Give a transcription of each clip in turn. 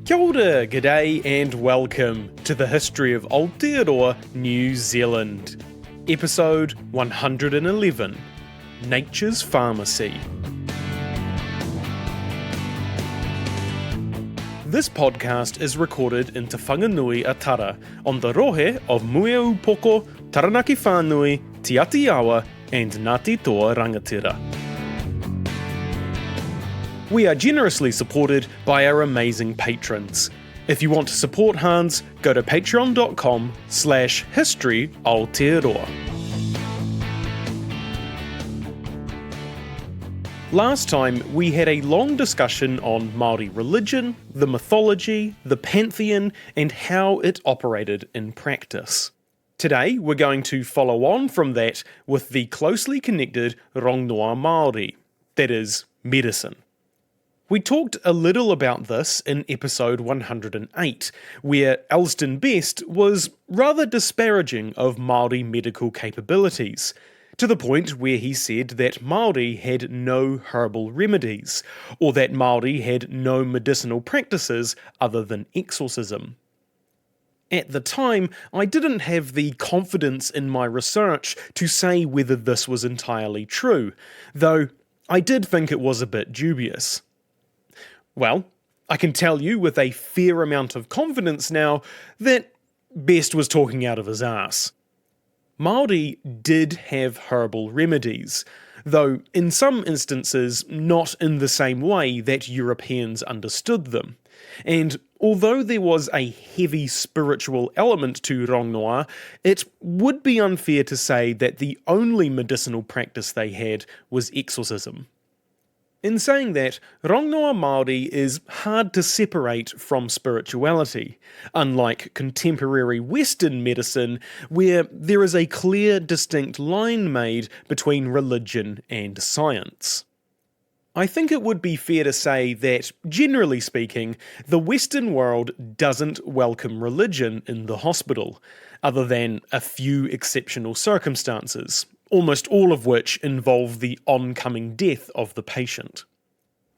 Kia ora, g'day and welcome to the history of Aotearoa, New Zealand. Episode 111, Nature's Pharmacy. This podcast is recorded in Te Whanganui Atara on the rohe of Mueupoko, Taranaki Whānui, Te Aotearoa and Ngāti Toa Rangatira. We are generously supported by our amazing patrons. If you want to support Hans, go to patreon.com/history Aotearoa. Last time, we had a long discussion on Māori religion, the mythology, the pantheon, and how it operated in practice. Today, we're going to follow on from that with the closely connected Rongoā Māori, that is, medicine. We talked a little about this in episode 108, where Elston Best was rather disparaging of Māori medical capabilities, to the point where he said that Māori had no herbal remedies, or that Māori had no medicinal practices other than exorcism. At the time, I didn't have the confidence in my research to say whether this was entirely true, though I did think it was a bit dubious. Well, I can tell you with a fair amount of confidence now that Best was talking out of his ass. Māori did have herbal remedies, though in some instances not in the same way that Europeans understood them. And although there was a heavy spiritual element to Rongoā, it would be unfair to say that the only medicinal practice they had was exorcism. In saying that, Rongoā Māori is hard to separate from spirituality, unlike contemporary Western medicine, where there is a clear, distinct line made between religion and science. I think it would be fair to say that, generally speaking, the Western world doesn't welcome religion in the hospital, other than a few exceptional circumstances, almost all of which involve the oncoming death of the patient.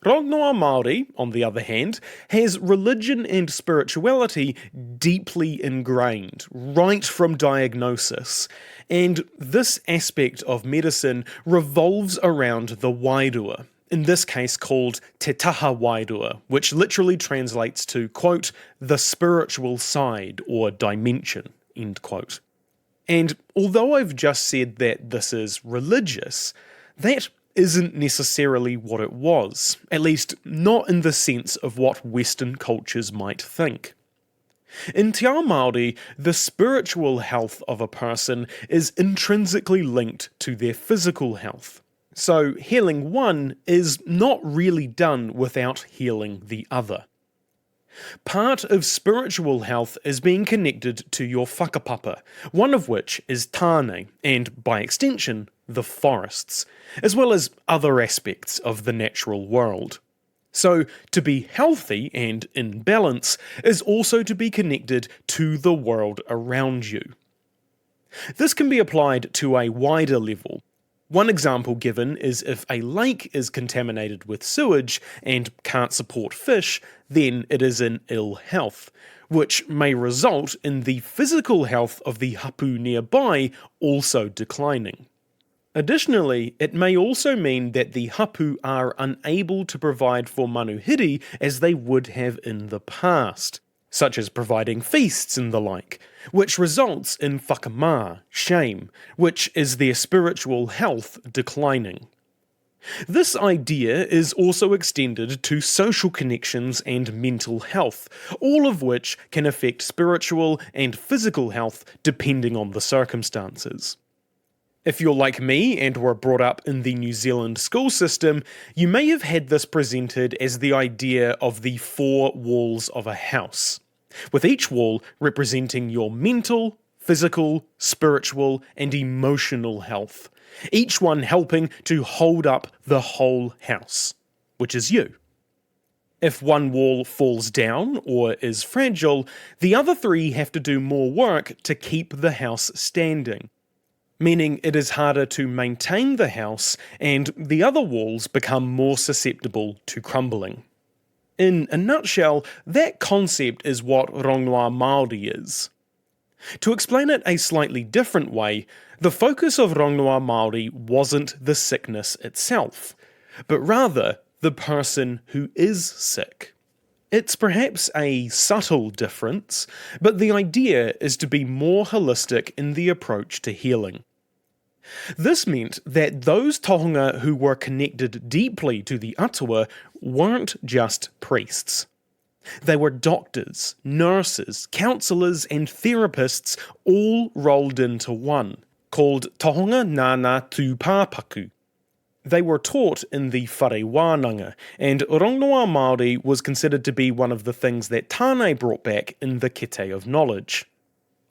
Rongoā Māori, on the other hand, has religion and spirituality deeply ingrained, right from diagnosis, and this aspect of medicine revolves around the wairua, in this case called Te Taha Wairua, which literally translates to, quote, the spiritual side or dimension, end quote. And although I've just said that this is religious, that isn't necessarily what it was, at least not in the sense of what Western cultures might think. In Te Ao Māori, the spiritual health of a person is intrinsically linked to their physical health. So healing one is not really done without healing the other. Part of spiritual health is being connected to your whakapapa, one of which is tāne, and by extension, the forests, as well as other aspects of the natural world. So, to be healthy and in balance is also to be connected to the world around you. This can be applied to a wider level. One example given is if a lake is contaminated with sewage and can't support fish, then it is in ill health, which may result in the physical health of the hapu nearby also declining. Additionally, it may also mean that the hapu are unable to provide for manuhiri as they would have in the past, such as providing feasts and the like, which results in whakamā, shame, which is their spiritual health declining. This idea is also extended to social connections and mental health, all of which can affect spiritual and physical health depending on the circumstances. If you're like me and were brought up in the New Zealand school system, you may have had this presented as the idea of the four walls of a house, with each wall representing your mental, physical, spiritual, and emotional health, each one helping to hold up the whole house, which is you. If one wall falls down or is fragile, the other three have to do more work to keep the house standing, meaning it is harder to maintain the house and the other walls become more susceptible to crumbling. In a nutshell, that concept is what Rongoā Māori is. To explain it a slightly different way, the focus of Rongoā Māori wasn't the sickness itself, but rather the person who is sick. It's perhaps a subtle difference, but the idea is to be more holistic in the approach to healing. This meant that those tohunga who were connected deeply to the atua weren't just priests. They were doctors, nurses, counsellors and therapists all rolled into one, called tohunga nāna tūpāpaku. They were taught in the whare wānanga, and Rongoā Māori was considered to be one of the things that Tāne brought back in the kete of knowledge.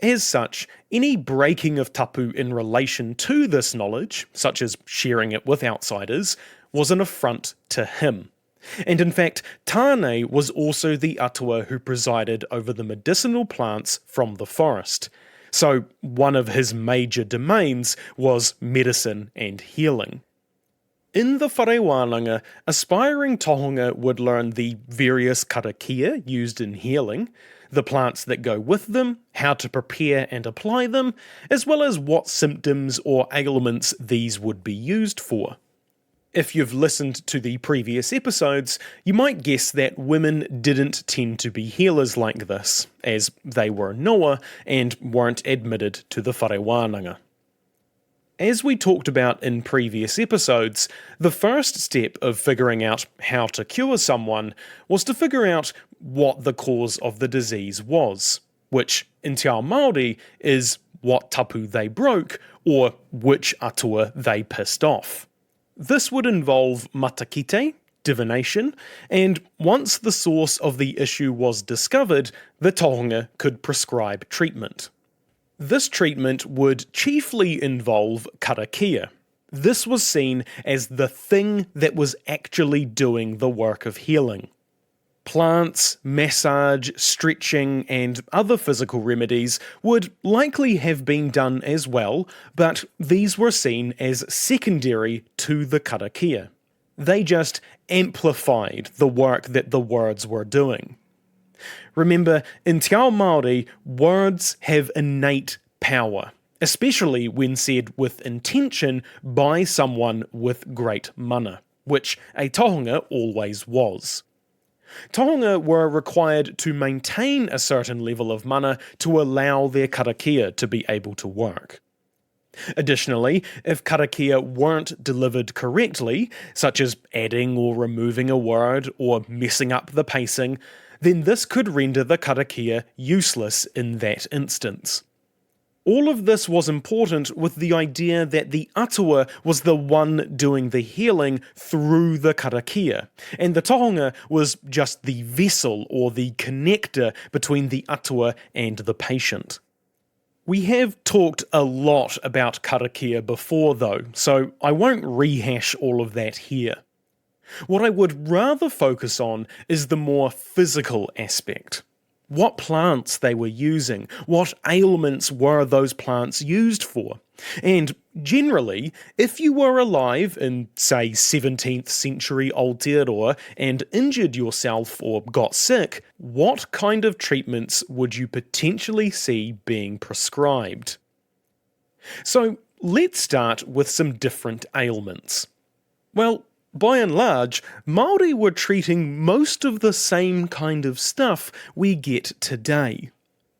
As such, any breaking of tapu in relation to this knowledge, such as sharing it with outsiders, was an affront to him. And in fact, Tāne was also the atua who presided over the medicinal plants from the forest. So one of his major domains was medicine and healing. In the whare wānanga, aspiring tohunga would learn the various karakia used in healing, the plants that go with them, how to prepare and apply them, as well as what symptoms or ailments these would be used for. If you've listened to the previous episodes, you might guess that women didn't tend to be healers like this, as they were noa and weren't admitted to the whare wānanga. As we talked about in previous episodes, the first step of figuring out how to cure someone was to figure out what the cause of the disease was, which in Te Ao Māori is what tapu they broke or which atua they pissed off. This would involve matakite, divination, and once the source of the issue was discovered, the tohunga could prescribe treatment. This treatment would chiefly involve karakia. This was seen as the thing that was actually doing the work of healing. Plants, massage, stretching, and other physical remedies would likely have been done as well, but these were seen as secondary to the karakia. They just amplified the work that the words were doing. Remember, in Te Ao Māori, words have innate power, especially when said with intention by someone with great mana, which a tohunga always was. Tohunga were required to maintain a certain level of mana to allow their karakia to be able to work. Additionally, if karakia weren't delivered correctly, such as adding or removing a word or messing up the pacing, then this could render the karakia useless in that instance. All of this was important with the idea that the atua was the one doing the healing through the karakia, and the tohunga was just the vessel or the connector between the atua and the patient. We have talked a lot about karakia before though, so I won't rehash all of that here. What I would rather focus on is the more physical aspect. What plants they were using, what ailments were those plants used for, and generally, if you were alive in, say, 17th century Aotearoa and injured yourself or got sick, what kind of treatments would you potentially see being prescribed? So let's start with some different ailments. Well, by and large, Māori were treating most of the same kind of stuff we get today.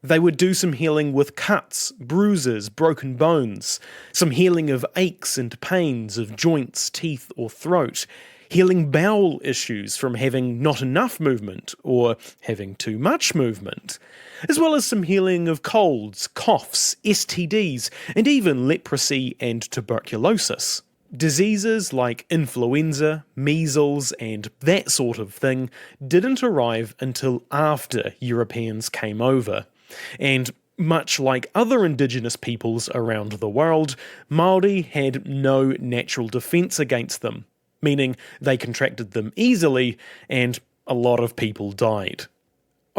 They would do some healing with cuts, bruises, broken bones, some healing of aches and pains of joints, teeth or throat, healing bowel issues from having not enough movement or having too much movement, as well as some healing of colds, coughs, STDs, and even leprosy and tuberculosis. Diseases like influenza, measles, and that sort of thing didn't arrive until after Europeans came over, and much like other indigenous peoples around the world, Māori had no natural defence against them, meaning they contracted them easily and a lot of people died.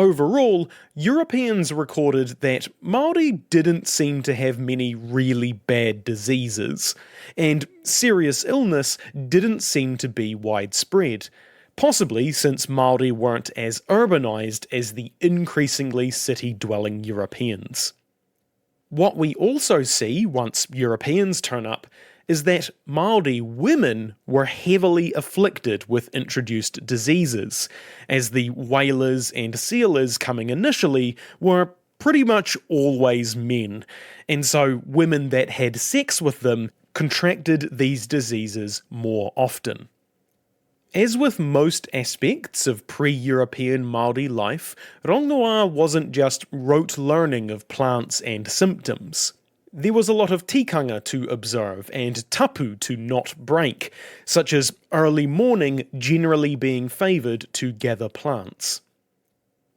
Overall, Europeans recorded that Māori didn't seem to have many really bad diseases, and serious illness didn't seem to be widespread, possibly since Māori weren't as urbanised as the increasingly city-dwelling Europeans. What we also see once Europeans turn up is that Māori women were heavily afflicted with introduced diseases, as the whalers and sealers coming initially were pretty much always men, and so women that had sex with them contracted these diseases more often. As with most aspects of pre-European Māori life, Rongoā wasn't just rote learning of plants and symptoms. There was a lot of tikanga to observe and tapu to not break, such as early morning generally being favoured to gather plants.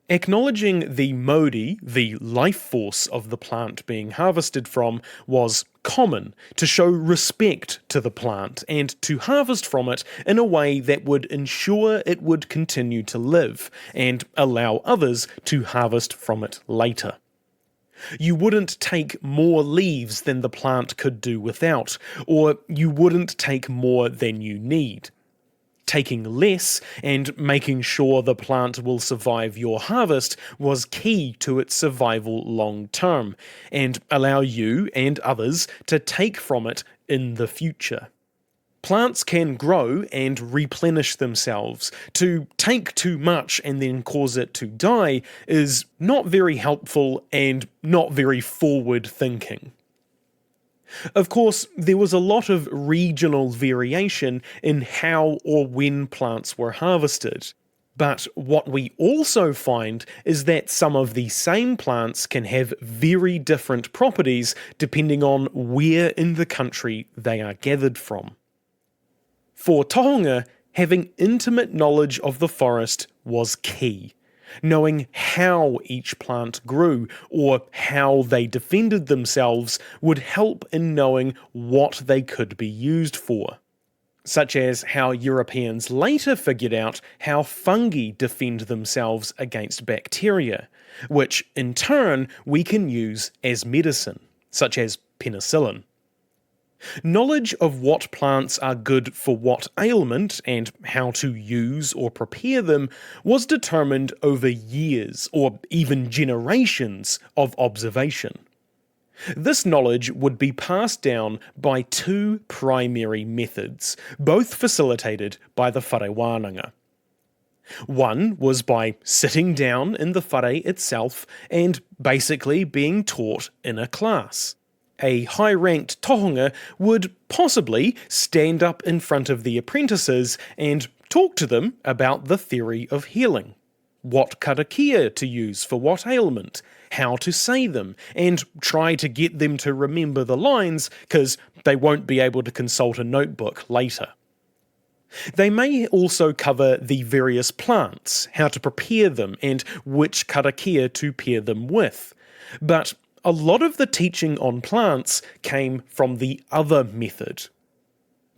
Acknowledging the mauri, the life force of the plant being harvested from, was common to show respect to the plant and to harvest from it in a way that would ensure it would continue to live and allow others to harvest from it later. You wouldn't take more leaves than the plant could do without, or you wouldn't take more than you need. Taking less and making sure the plant will survive your harvest was key to its survival long term, and allow you and others to take from it in the future. Plants can grow and replenish themselves. To take too much and then cause it to die is not very helpful and not very forward thinking. Of course, there was a lot of regional variation in how or when plants were harvested. But what we also find is that some of the same plants can have very different properties depending on where in the country they are gathered from. For tohunga, having intimate knowledge of the forest was key. Knowing how each plant grew or how they defended themselves would help in knowing what they could be used for. Such as how Europeans later figured out how fungi defend themselves against bacteria, which in turn we can use as medicine, such as penicillin. Knowledge of what plants are good for what ailment and how to use or prepare them was determined over years or even generations of observation. This knowledge would be passed down by two primary methods, both facilitated by the whare wānanga. One was by sitting down in the whare itself and basically being taught in a class. A high-ranked tohunga would possibly stand up in front of the apprentices and talk to them about the theory of healing, what karakia to use for what ailment, how to say them, and try to get them to remember the lines because they won't be able to consult a notebook later. They may also cover the various plants, how to prepare them, and which karakia to pair them with, but a lot of the teaching on plants came from the other method.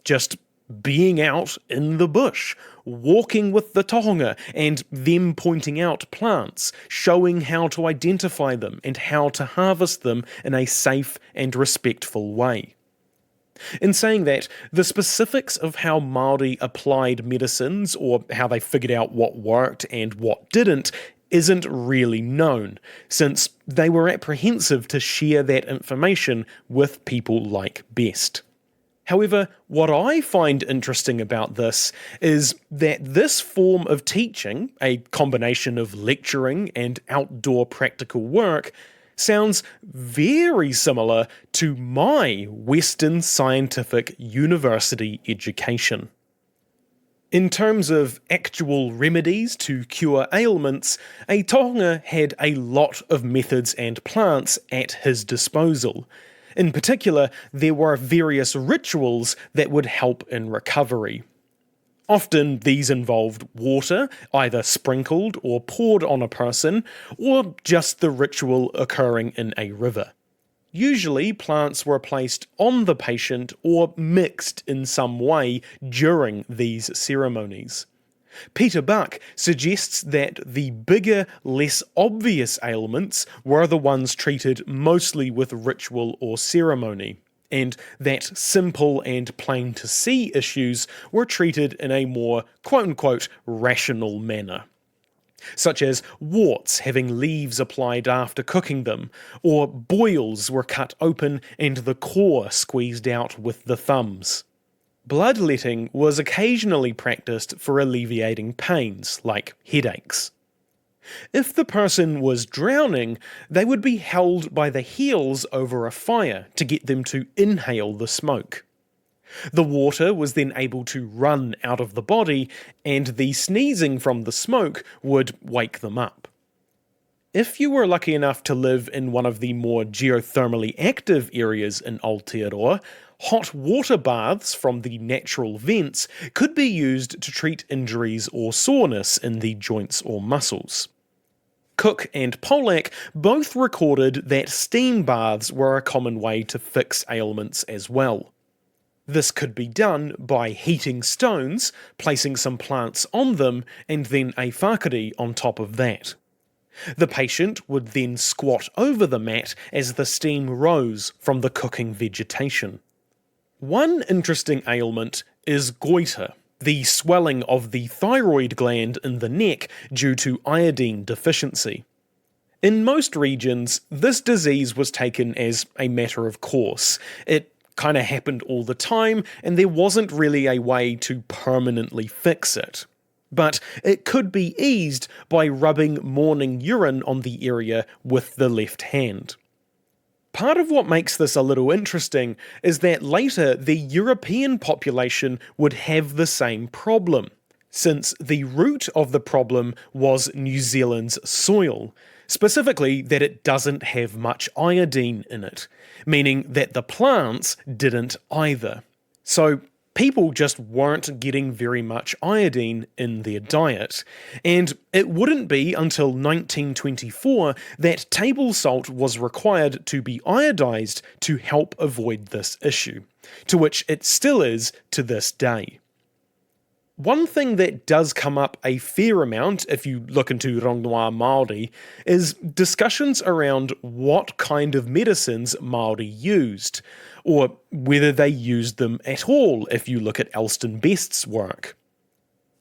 Just being out in the bush, walking with the tohunga, and them pointing out plants, showing how to identify them and how to harvest them in a safe and respectful way. In saying that, the specifics of how Māori applied medicines or how they figured out what worked and what didn't isn't really known, since they were apprehensive to share that information with people like Best. However, what I find interesting about this is that this form of teaching, a combination of lecturing and outdoor practical work, sounds very similar to my Western scientific university education. In terms of actual remedies to cure ailments, a tohunga had a lot of methods and plants at his disposal. In particular, there were various rituals that would help in recovery. Often these involved water, either sprinkled or poured on a person, or just the ritual occurring in a river. Usually plants were placed on the patient or mixed in some way during these ceremonies. Peter Buck suggests that the bigger, less obvious ailments were the ones treated mostly with ritual or ceremony. and that simple and plain-to-see issues were treated in a more quote-unquote rational manner, such as warts having leaves applied after cooking them, or boils were cut open and the core squeezed out with the thumbs. Bloodletting was occasionally practiced for alleviating pains, like headaches. If the person was drowning, they would be held by the heels over a fire to get them to inhale the smoke. The water was then able to run out of the body, and the sneezing from the smoke would wake them up. If you were lucky enough to live in one of the more geothermally active areas in Aotearoa, hot water baths from the natural vents could be used to treat injuries or soreness in the joints or muscles. Cook and Pollack both recorded that steam baths were a common way to fix ailments as well. This could be done by heating stones, placing some plants on them, and then a whakari on top of that. The patient would then squat over the mat as the steam rose from the cooking vegetation. One interesting ailment is goiter, the swelling of the thyroid gland in the neck due to iodine deficiency. In most regions, this disease was taken as a matter of course. It kind of happened all the time, and there wasn't really a way to permanently fix it. But it could be eased by rubbing morning urine on the area with the left hand. Part of what makes this a little interesting is that later the European population would have the same problem, since the root of the problem was New Zealand's soil, specifically that it doesn't have much iodine in it, meaning that the plants didn't either. So people just weren't getting very much iodine in their diet, and it wouldn't be until 1924 that table salt was required to be iodized to help avoid this issue, to which it still is to this day. One thing that does come up a fair amount if you look into Rongoā Māori is discussions around what kind of medicines Māori used, or whether they used them at all if you look at Elston Best's work.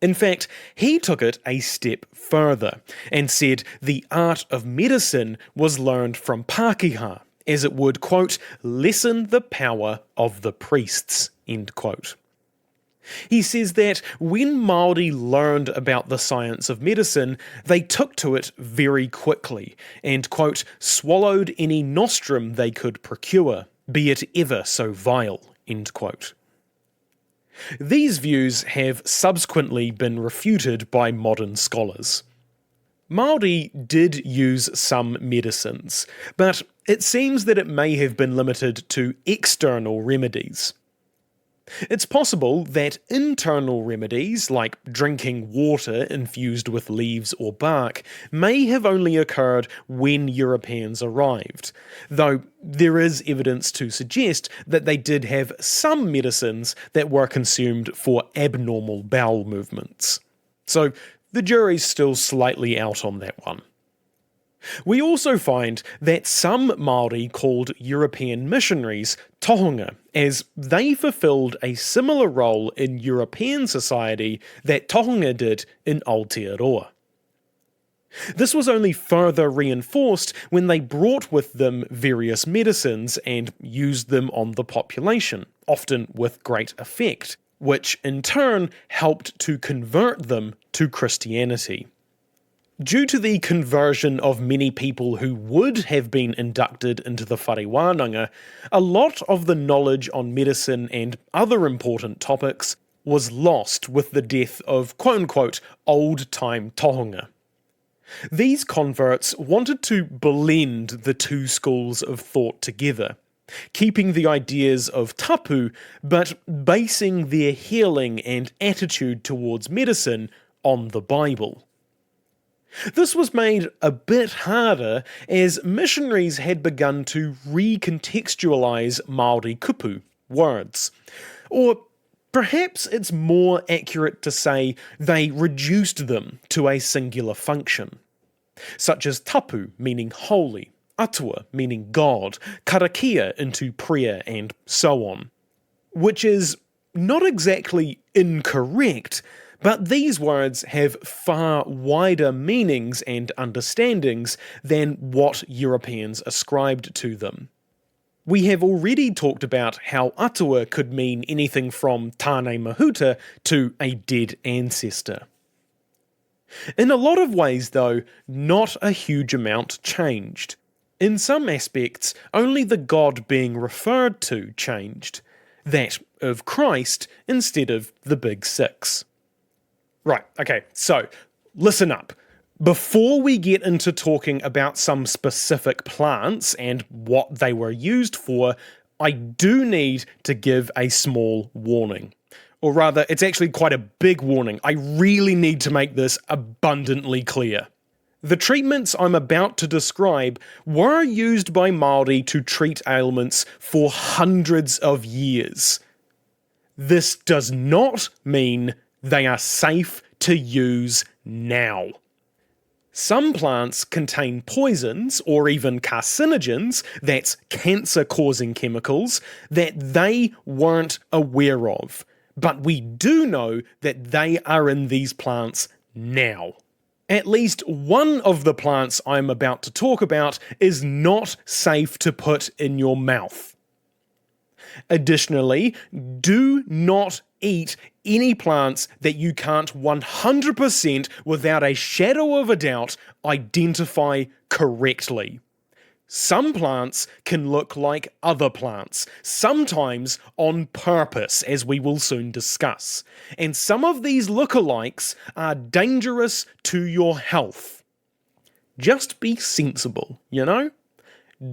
In fact, he took it a step further and said the art of medicine was learned from Pākehā, as it would, quote, lessen the power of the priests, end quote. He says that when Māori learned about the science of medicine, they took to it very quickly and, quote, swallowed any nostrum they could procure, be it ever so vile, end quote. These views have subsequently been refuted by modern scholars. Māori did use some medicines, but it seems that it may have been limited to external remedies. It's possible that internal remedies, like drinking water infused with leaves or bark, may have only occurred when Europeans arrived, though there is evidence to suggest that they did have some medicines that were consumed for abnormal bowel movements. So the jury's still slightly out on that one. We also find that some Māori called European missionaries tohunga, as they fulfilled a similar role in European society that tohunga did in Aotearoa. This was only further reinforced when they brought with them various medicines and used them on the population, often with great effect, which in turn helped to convert them to Christianity. Due to the conversion of many people who would have been inducted into the whare wānanga, a lot of the knowledge on medicine and other important topics was lost with the death of quote-unquote old-time tohunga. These converts wanted to blend the two schools of thought together, keeping the ideas of tapu but basing their healing and attitude towards medicine on the Bible. This was made a bit harder as missionaries had begun to recontextualise Māori kupu words. Or perhaps it's more accurate to say they reduced them to a singular function, such as tapu meaning holy, atua, meaning God, karakia into prayer, and so on. Which is not exactly incorrect, but these words have far wider meanings and understandings than what Europeans ascribed to them. We have already talked about how atua could mean anything from tāne mahuta to a dead ancestor. In a lot of ways, though, not a huge amount changed. In some aspects, only the God being referred to changed. That of Christ instead of the Big Six. Right, okay, so listen up. Before we get into talking about some specific plants and what they were used for, I do need to give a small warning. Or rather, it's actually quite a big warning. I really need to make this abundantly clear. The treatments I'm about to describe were used by Māori to treat ailments for hundreds of years. This does not mean they are safe to use now. Some plants contain poisons or even carcinogens, that's cancer-causing chemicals, that they weren't aware of. But we do know that they are in these plants now. At least one of the plants I'm about to talk about is not safe to put in your mouth. Additionally, do not eat any plants that you can't 100% without a shadow of a doubt identify correctly. Some plants can look like other plants, sometimes on purpose, as we will soon discuss. And some of these lookalikes are dangerous to your health. Just be sensible, you know?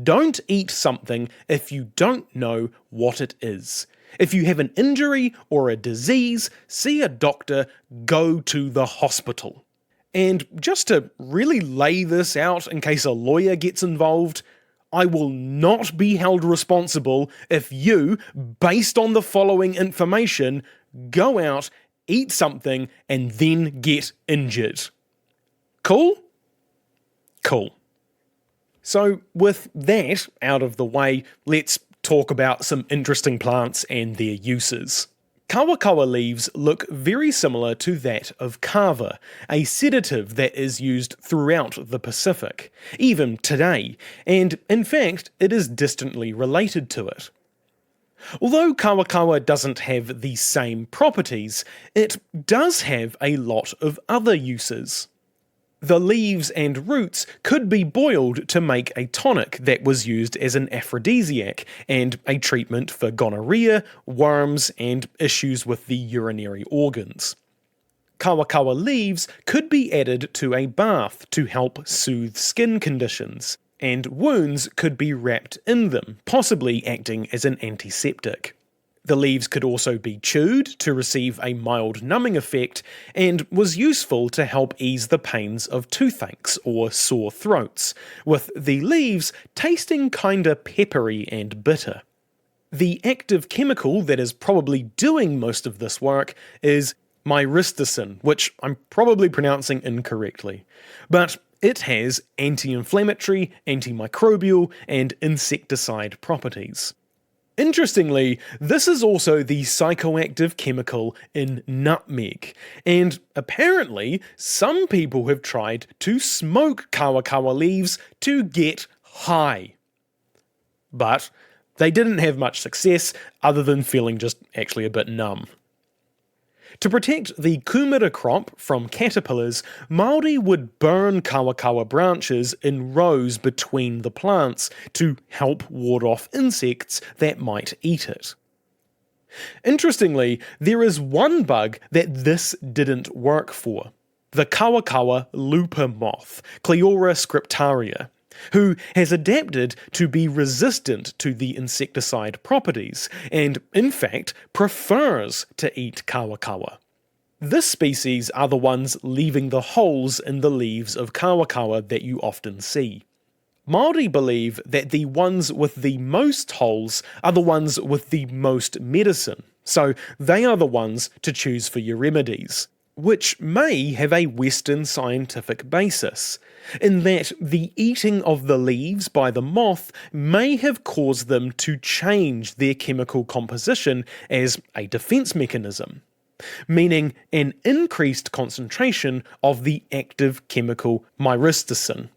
Don't eat something if you don't know what it is. If you have an injury or a disease, see a doctor, go to the hospital. And just to really lay this out in case a lawyer gets involved, I will not be held responsible if you, based on the following information, go out, eat something, and then get injured. Cool? Cool. So with that out of the way, let's talk about some interesting plants and their uses. Kawakawa leaves look very similar to that of kava, a sedative that is used throughout the Pacific, even today, and in fact it is distantly related to it. Although kawakawa doesn't have the same properties, it does have a lot of other uses. The leaves and roots could be boiled to make a tonic that was used as an aphrodisiac and a treatment for gonorrhea, worms, and issues with the urinary organs. Kawakawa leaves could be added to a bath to help soothe skin conditions, and wounds could be wrapped in them, possibly acting as an antiseptic. The leaves could also be chewed to receive a mild numbing effect, and was useful to help ease the pains of toothaches or sore throats, with the leaves tasting kinda peppery and bitter. The active chemical that is probably doing most of this work is myristicin, which I'm probably pronouncing incorrectly, but it has anti-inflammatory, antimicrobial, and insecticide properties. Interestingly, this is also the psychoactive chemical in nutmeg, and apparently some people have tried to smoke kawakawa leaves to get high. But they didn't have much success other than feeling just actually a bit numb. To protect the kumara crop from caterpillars, Māori would burn kawakawa branches in rows between the plants to help ward off insects that might eat it. Interestingly, there is one bug that this didn't work for: the kawakawa looper moth, Cleora scriptaria, who has adapted to be resistant to the insecticide properties, and in fact prefers to eat kawakawa. This species are the ones leaving the holes in the leaves of kawakawa that you often see. Māori believe that the ones with the most holes are the ones with the most medicine, so they are the ones to choose for your remedies. which may have a Western scientific basis, in that the eating of the leaves by the moth may have caused them to change their chemical composition as a defense mechanism, meaning an increased concentration of the active chemical myristicin.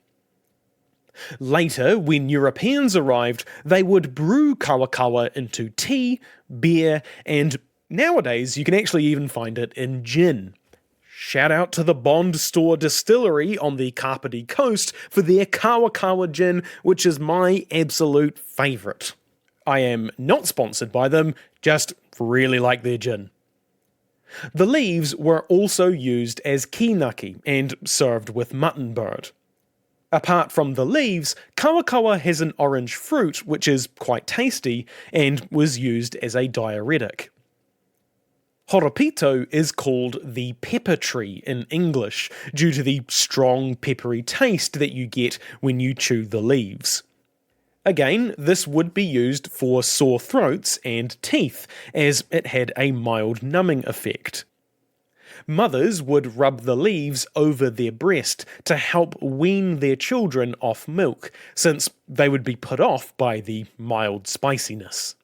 Later, when Europeans arrived, they would brew kawakawa into tea, beer, and nowadays you can actually even find it in gin. Shout out to the Bond Store Distillery on the Kapiti coast for their kawakawa gin, which is my absolute favourite. I am not sponsored by them, just really like their gin. The leaves were also used as kinaki and served with mutton bird. Apart from the leaves, kawakawa has an orange fruit which is quite tasty and was used as a diuretic. Horopito is called the pepper tree in English due to the strong peppery taste that you get when you chew the leaves. Again, this would be used for sore throats and teeth, as it had a mild numbing effect. Mothers would rub the leaves over their breast to help wean their children off milk, since they would be put off by the mild spiciness.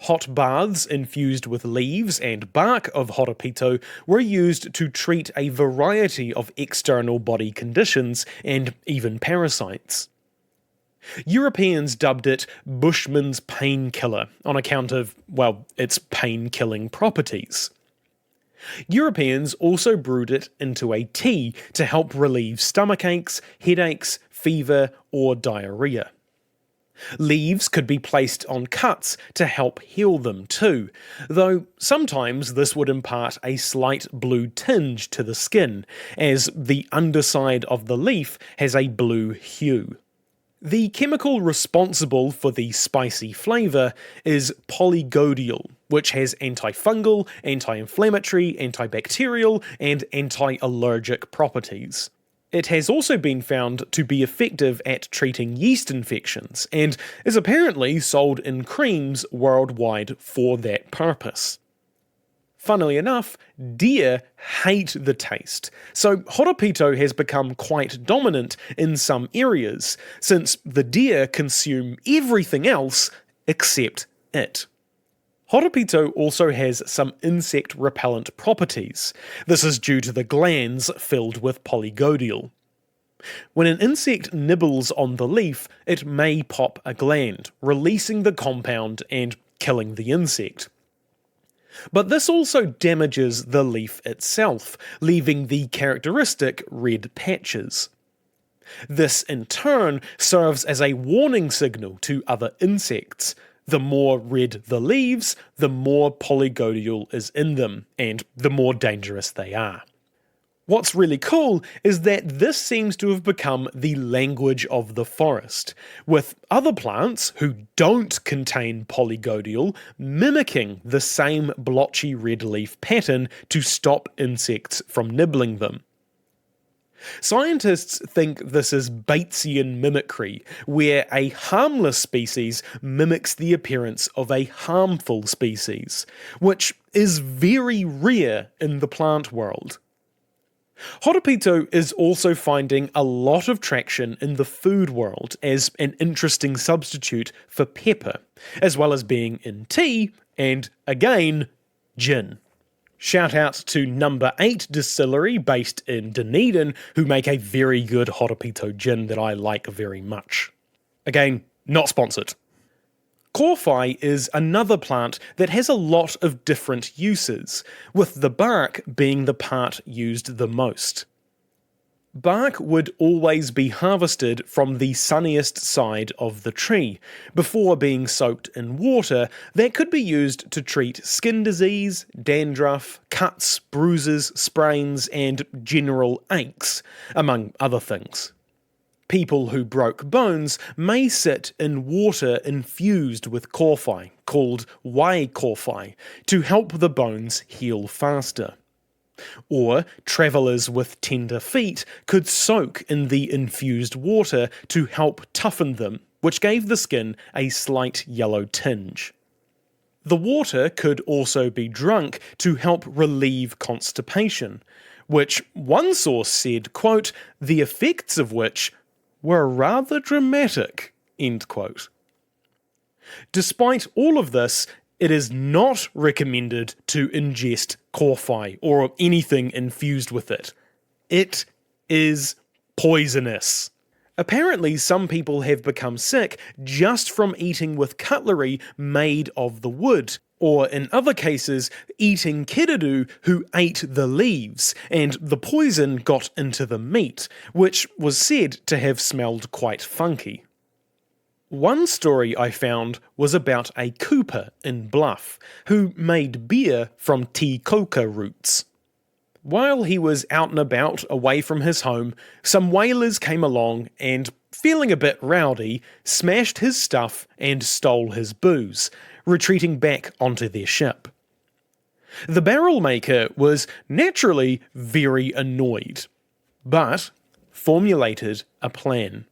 Hot baths infused with leaves and bark of horopito were used to treat a variety of external body conditions and even parasites. Europeans dubbed it Bushman's painkiller on account of, well, its pain-killing properties. Europeans also brewed it into a tea to help relieve stomachaches, headaches, fever, or diarrhea. Leaves could be placed on cuts to help heal them too, though sometimes this would impart a slight blue tinge to the skin, as the underside of the leaf has a blue hue. The chemical responsible for the spicy flavour is polygodial, which has antifungal, anti-inflammatory, antibacterial, and anti-allergic properties. It has also been found to be effective at treating yeast infections, and is apparently sold in creams worldwide for that purpose. Funnily enough, deer hate the taste, so horopito has become quite dominant in some areas, since the deer consume everything else except it. Horopito also has some insect repellent properties. This is due to the glands filled with polygodial. When an insect nibbles on the leaf, it may pop a gland, releasing the compound and killing the insect. But this also damages the leaf itself, leaving the characteristic red patches. This in turn serves as a warning signal to other insects. The more red the leaves, the more polygodial is in them, and the more dangerous they are. What's really cool is that this seems to have become the language of the forest, with other plants who don't contain polygodial mimicking the same blotchy red leaf pattern to stop insects from nibbling them. Scientists think this is Batesian mimicry, where a harmless species mimics the appearance of a harmful species, which is very rare in the plant world. Horopito is also finding a lot of traction in the food world as an interesting substitute for pepper, as well as being in tea and, again, gin. Shout out to Number 8 Distillery based in Dunedin, who make a very good horopito gin that I like very much. Again, not sponsored. Kōwhai is another plant that has a lot of different uses, with the bark being the part used the most. Bark would always be harvested from the sunniest side of the tree, before being soaked in water that could be used to treat skin disease, dandruff, cuts, bruises, sprains, and general aches, among other things. People who broke bones may sit in water infused with kōwhai, called waikōwhai, to help the bones heal faster. Or travellers with tender feet could soak in the infused water to help toughen them, which gave the skin a slight yellow tinge. The water could also be drunk to help relieve constipation, which one source said, quote, the effects of which were rather dramatic, end quote. Despite all of this, it is not recommended to ingest kōwhai or anything infused with it. It is poisonous. Apparently, some people have become sick just from eating with cutlery made of the wood, or in other cases, eating kiriru who ate the leaves, and the poison got into the meat, which was said to have smelled quite funky. One story I found was about a cooper in Bluff who made beer from tea coca roots. While he was out and about away from his home, some whalers came along and, feeling a bit rowdy, smashed his stuff and stole his booze, retreating back onto their ship. The barrel maker was naturally very annoyed, but formulated a plan.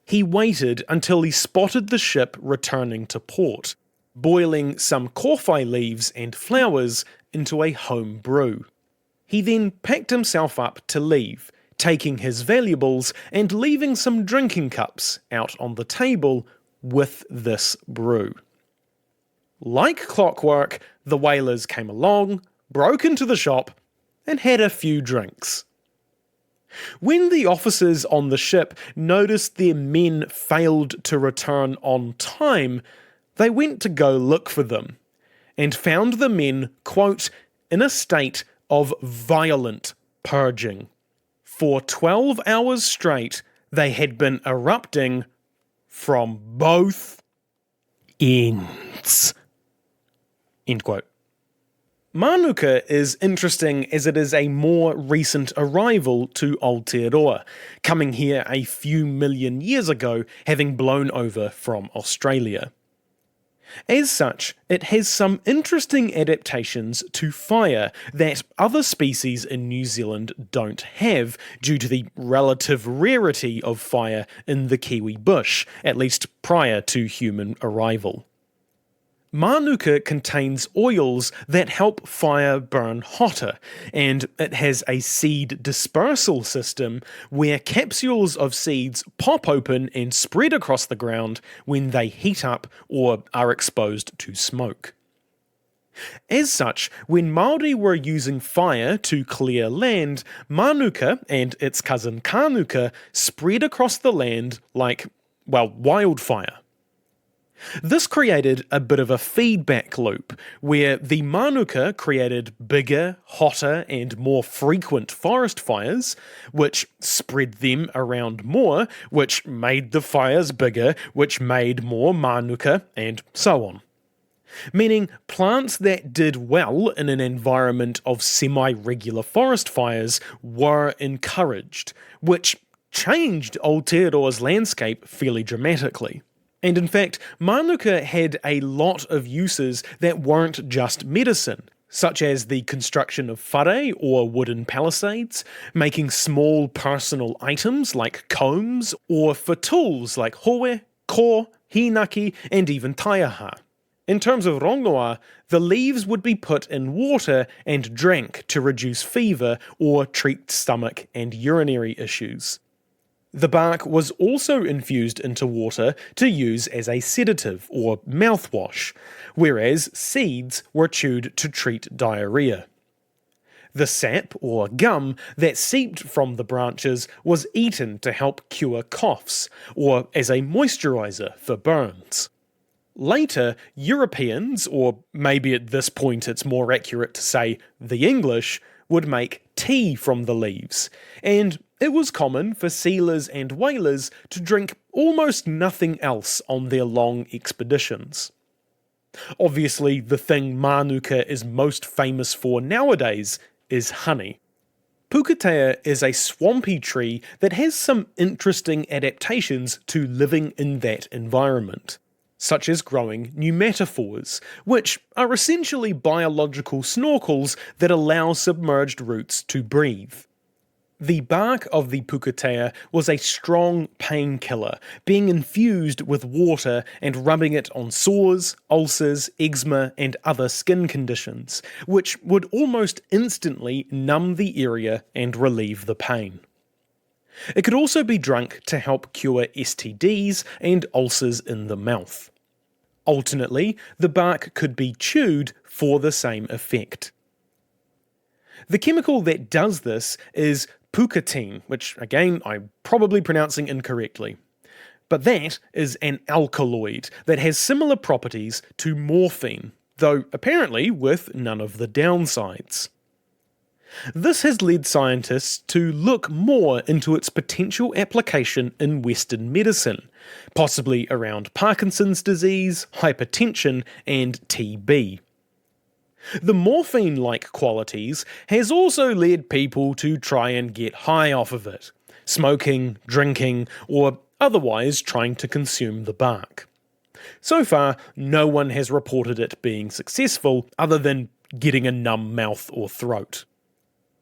He waited until he spotted the ship returning to port, boiling some kōwhai leaves and flowers into a home brew. He then packed himself up to leave, taking his valuables and leaving some drinking cups out on the table with this brew. Like clockwork, the whalers came along, broke into the shop, and had a few drinks. When the officers on the ship noticed their men failed to return on time, they went to go look for them, and found the men, quote, in a state of violent purging. For 12 hours straight, they had been erupting from both ends. End quote. Mānuka is interesting as it is a more recent arrival to Aotearoa, coming here a few million years ago, having blown over from Australia. As such, it has some interesting adaptations to fire that other species in New Zealand don't have due to the relative rarity of fire in the Kiwi bush, at least prior to human arrival. Mānuka contains oils that help fire burn hotter, and it has a seed dispersal system where capsules of seeds pop open and spread across the ground when they heat up or are exposed to smoke. As such, when Māori were using fire to clear land, Mānuka and its cousin Kānuka spread across the land like, well, wildfire. This created a bit of a feedback loop, where the Mānuka created bigger, hotter and more frequent forest fires, which spread them around more, which made the fires bigger, which made more Mānuka, and so on. Meaning plants that did well in an environment of semi-regular forest fires were encouraged, which changed Aotearoa's landscape fairly dramatically. And in fact, Mānuka had a lot of uses that weren't just medicine, such as the construction of whare or wooden palisades, making small personal items like combs, or for tools like hoe, ko, hinaki, and even taiaha. In terms of rongoā, the leaves would be put in water and drank to reduce fever or treat stomach and urinary issues. The bark was also infused into water to use as a sedative or mouthwash, whereas seeds were chewed to treat diarrhea. The sap or gum that seeped from the branches was eaten to help cure coughs, or as a moisturizer for burns. Later, Europeans, or maybe at this point it's more accurate to say the English, would make tea from the leaves, and it was common for sealers and whalers to drink almost nothing else on their long expeditions. Obviously, the thing Mānuka is most famous for nowadays is honey. Pukatea is a swampy tree that has some interesting adaptations to living in that environment, such as growing pneumatophores, which are essentially biological snorkels that allow submerged roots to breathe. The bark of the pukatea was a strong painkiller, being infused with water and rubbing it on sores, ulcers, eczema, and other skin conditions, which would almost instantly numb the area and relieve the pain. It could also be drunk to help cure STDs and ulcers in the mouth. Alternately, the bark could be chewed for the same effect. The chemical that does this is pukateen, which again I'm probably pronouncing incorrectly. But that is an alkaloid that has similar properties to morphine, though apparently with none of the downsides. This has led scientists to look more into its potential application in Western medicine, possibly around Parkinson's disease, hypertension, and TB. The morphine-like qualities has also led people to try and get high off of it, smoking, drinking, or otherwise trying to consume the bark. So far, no one has reported it being successful other than getting a numb mouth or throat.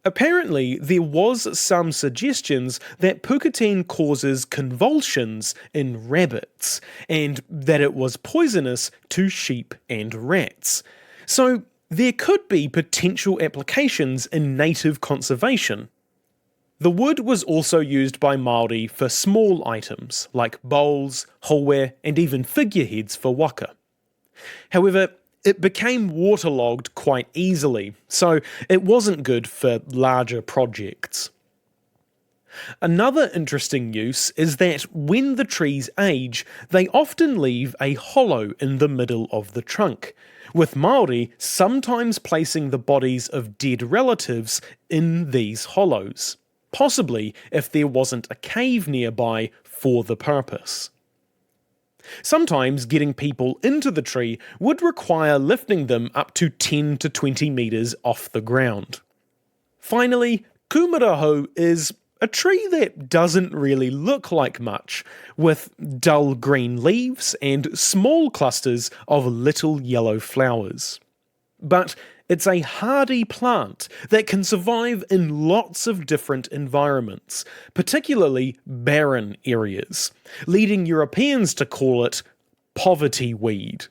Apparently, there was some suggestions that pukateen causes convulsions in rabbits, and that it was poisonous to sheep and rats. So, there could be potential applications in native conservation. The wood was also used by Māori for small items, like bowls, holware, and even figureheads for waka. However, it became waterlogged quite easily, so it wasn't good for larger projects. Another interesting use is that when the trees age, they often leave a hollow in the middle of the trunk, with Māori sometimes placing the bodies of dead relatives in these hollows, possibly if there wasn't a cave nearby for the purpose. Sometimes getting people into the tree would require lifting them up to 10 to 20 metres off the ground. Finally, kumaraho is a tree that doesn't really look like much, with dull green leaves and small clusters of little yellow flowers. But it's a hardy plant that can survive in lots of different environments, particularly barren areas, leading Europeans to call it poverty weed.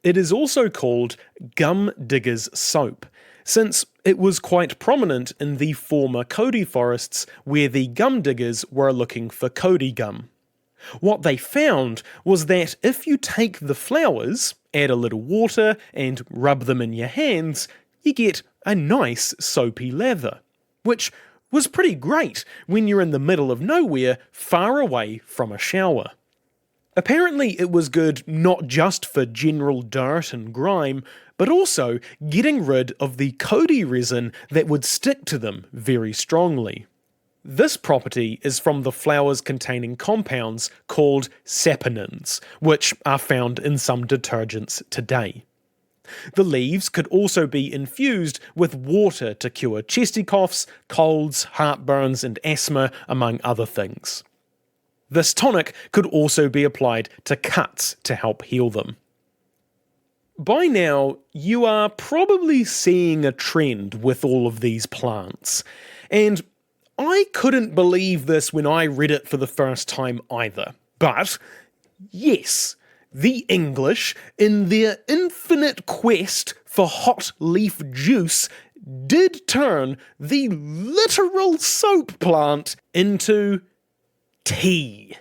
It is also called gum digger's soap, since it was quite prominent in the former Kauri forests where the gum diggers were looking for Kauri gum. What they found was that if you take the flowers, add a little water, and rub them in your hands, you get a nice soapy lather, which was pretty great when you're in the middle of nowhere, far away from a shower. Apparently it was good not just for general dirt and grime, but also getting rid of the Kauri resin that would stick to them very strongly. This property is from the flowers containing compounds called saponins, which are found in some detergents today. The leaves could also be infused with water to cure chesty coughs, colds, heartburns, and asthma, among other things. This tonic could also be applied to cuts to help heal them. By now, you are probably seeing a trend with all of these plants, and I couldn't believe this when I read it for the first time either. But, yes, the English, in their infinite quest for hot leaf juice, did turn the literal soap plant into tea.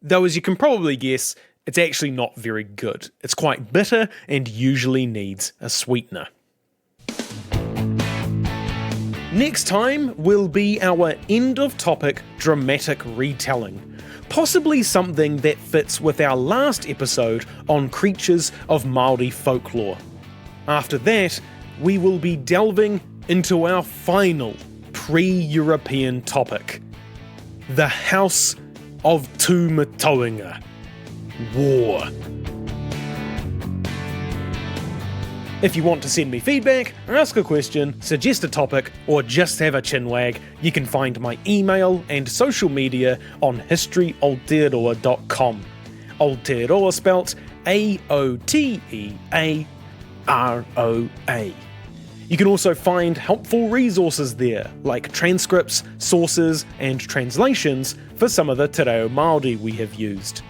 Though, as you can probably guess, it's actually not very good. It's quite bitter and usually needs a sweetener. Next time will be our end-of-topic dramatic retelling, possibly something that fits with our last episode on creatures of Māori folklore. After that, we will be delving into our final pre-European topic, the House of Tūmatoenga, War. If you want to send me feedback, ask a question, suggest a topic, or just have a chinwag, you can find my email and social media on historyaotearoa.com. Aotearoa spelt Aotearoa. You can also find helpful resources there, like transcripts, sources, and translations for some of the te reo Māori we have used.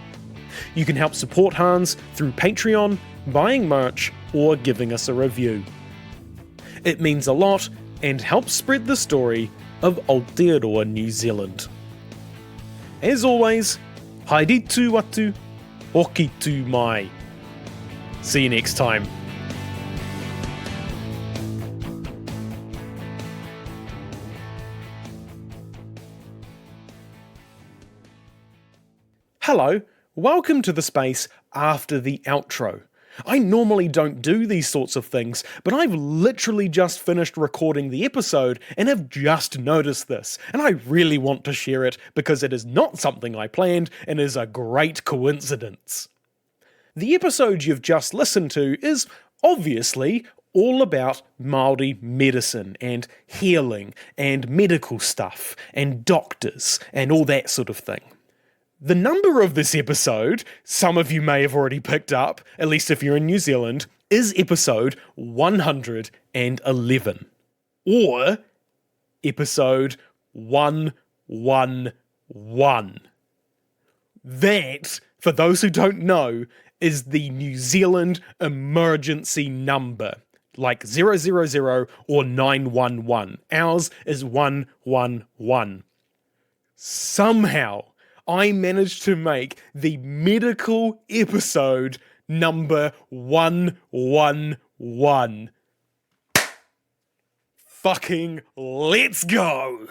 You can help support Hans through Patreon, buying merch, or giving us a review. It means a lot and helps spread the story of Aotearoa, New Zealand. As always, haere tū atu, hoki tū mai. See you next time. Hello, welcome to the space after the outro. I normally don't do these sorts of things, but I've literally just finished recording the episode and have just noticed this, and I really want to share it because it is not something I planned and is a great coincidence. The episode you've just listened to is obviously all about Māori medicine and healing and medical stuff and doctors and all that sort of thing. The number of this episode, some of you may have already picked up, at least if you're in New Zealand, is episode 111. Or episode 111. That, for those who don't know, is the New Zealand emergency number. Like 000 or 911. Ours is 111. Somehow, I managed to make the medical episode number 111. Fucking let's go!